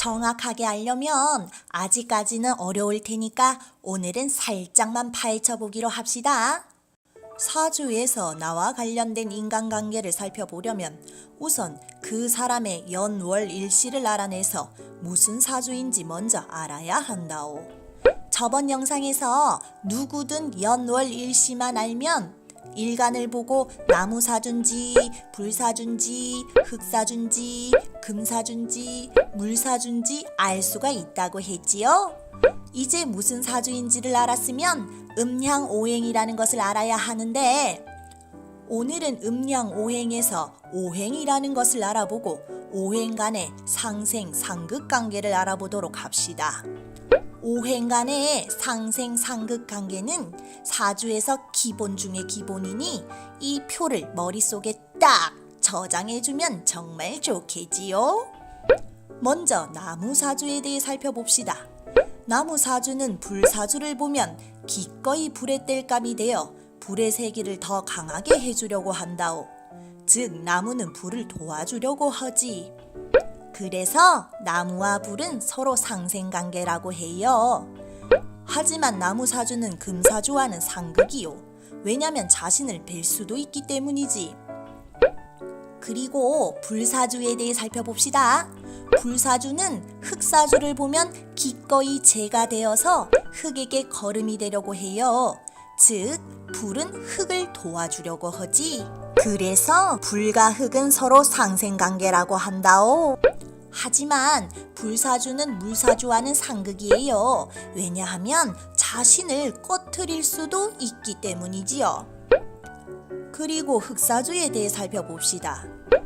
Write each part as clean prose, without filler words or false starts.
정확하게 알려면 아직까지는 어려울 테니까 오늘은 살짝만 파헤쳐 보기로 합시다. 사주에서 나와 관련된 인간관계를 살펴보려면 우선 그 사람의 연월 일시를 알아내서 무슨 사주인지 먼저 알아야 한다오. 저번 영상에서 누구든 연월 일시만 알면 일간을 보고 나무사주인지 불사주인지 흙사주인지 금사주인지 물사주인지 알 수가 있다고 했지요. 이제 무슨 사주인지를 알았으면 음양오행이라는 것을 알아야 하는데 오늘은 음양오행에서 오행이라는 것을 알아보고 오행 간의 상생상극관계를 알아보도록 합시다. 오행 간의 상생상극관계는 사주에서 기본 중의 기본이니 이 표를 머릿속에 딱 저장해주면 정말 좋겠지요. 먼저 나무사주에 대해 살펴봅시다. 나무사주는 불사주를 보면 기꺼이 불의 땔감이 되어 불의 세기를 더 강하게 해주려고 한다오. 즉 나무는 불을 도와주려고 하지. 그래서 나무와 불은 서로 상생관계라고 해요. 하지만 나무사주는 금사주와는 상극이요. 왜냐면 자신을 뵐 수도 있기 때문이지. 그리고 불사주에 대해 살펴봅시다. 불사주는 흙사주를 보면 기꺼이 재가 되어서 흙에게 거름이 되려고 해요. 즉 불은 흙을 도와주려고 하지. 그래서 불과 흙은 서로 상생관계라고 한다오. 하지만 불사주는 물사주와는 상극이에요. 왜냐하면 자신을 꺼트릴 수도 있기 때문이지요. 그리고 흙사주에 대해 살펴봅시다.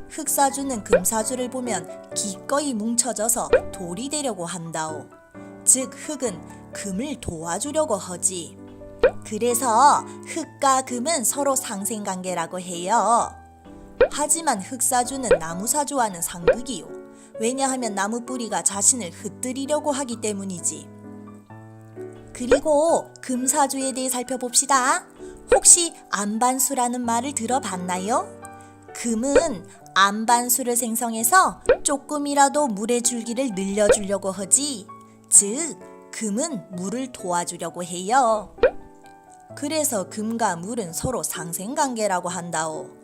흙사주는 금사주를 보면 기꺼이 뭉쳐져서 돌이 되려고 한다오. 즉 흙은 금을 도와주려고 하지. 그래서 흙과 금은 서로 상생관계라고 해요. 하지만 흙사주는 나무사주와는 상극이요. 왜냐하면 나무 뿌리가 자신을 흩뜨리려고 하기 때문이지. 그리고 금사주에 대해 살펴봅시다. 혹시 안반수라는 말을 들어봤나요? 금은 안반수를 생성해서 조금이라도 물의 줄기를 늘려주려고 하지. 즉 금은 물을 도와주려고 해요. 그래서 금과 물은 서로 상생관계라고 한다오.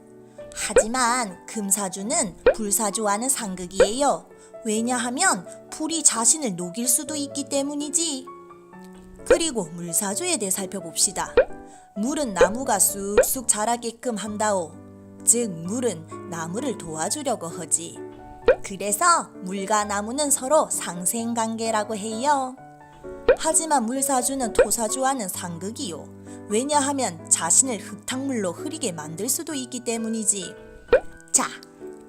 하지만 금사주는 불사주와는 상극이에요. 왜냐하면 불이 자신을 녹일 수도 있기 때문이지. 그리고 물사주에 대해 살펴봅시다. 물은 나무가 쑥쑥 자라게끔 한다오. 즉 물은 나무를 도와주려고 하지. 그래서 물과 나무는 서로 상생관계라고 해요. 하지만 물사주는 토사주와는 상극이요. 왜냐하면 자신을 흙탕물로 흐리게 만들 수도 있기 때문이지. 자,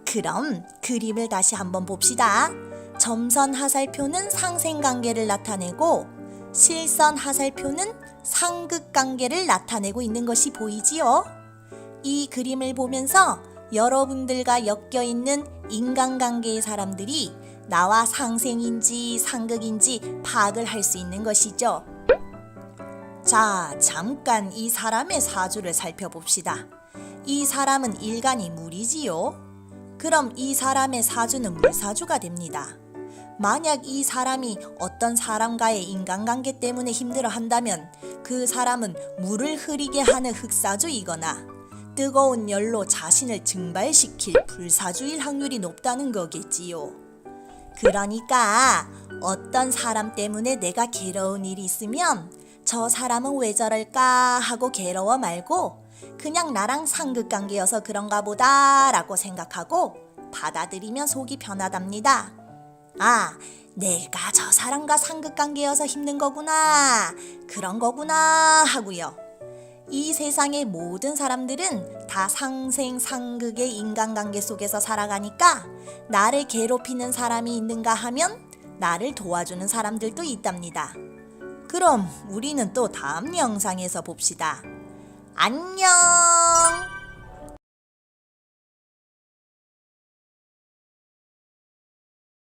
그럼 그림을 다시 한번 봅시다. 점선 하살표는 상생관계를 나타내고 실선 하살표는 상극관계를 나타내고 있는 것이 보이지요? 이 그림을 보면서 여러분들과 엮여있는 인간관계의 사람들이 나와 상생인지 상극인지 파악을 할 수 있는 것이죠. 자, 잠깐 이 사람의 사주를 살펴봅시다. 이 사람은 일간이 물이지요. 그럼 이 사람의 사주는 물사주가 됩니다. 만약 이 사람이 어떤 사람과의 인간관계 때문에 힘들어한다면 그 사람은 물을 흐리게 하는 흙사주이거나 뜨거운 열로 자신을 증발시킬 불사주일 확률이 높다는 거겠지요. 그러니까 어떤 사람 때문에 내가 괴로운 일이 있으면 저 사람은 왜 저럴까 하고 괴로워 말고 그냥 나랑 상극관계여서 그런가 보다 라고 생각하고 받아들이면 속이 편하답니다. 아, 내가 저 사람과 상극관계여서 힘든 거구나, 그런 거구나 하고요. 이 세상의 모든 사람들은 다 상생상극의 인간관계 속에서 살아가니까 나를 괴롭히는 사람이 있는가 하면 나를 도와주는 사람들도 있답니다. 그럼 우리는 또 다음 영상에서 봅시다. 안녕!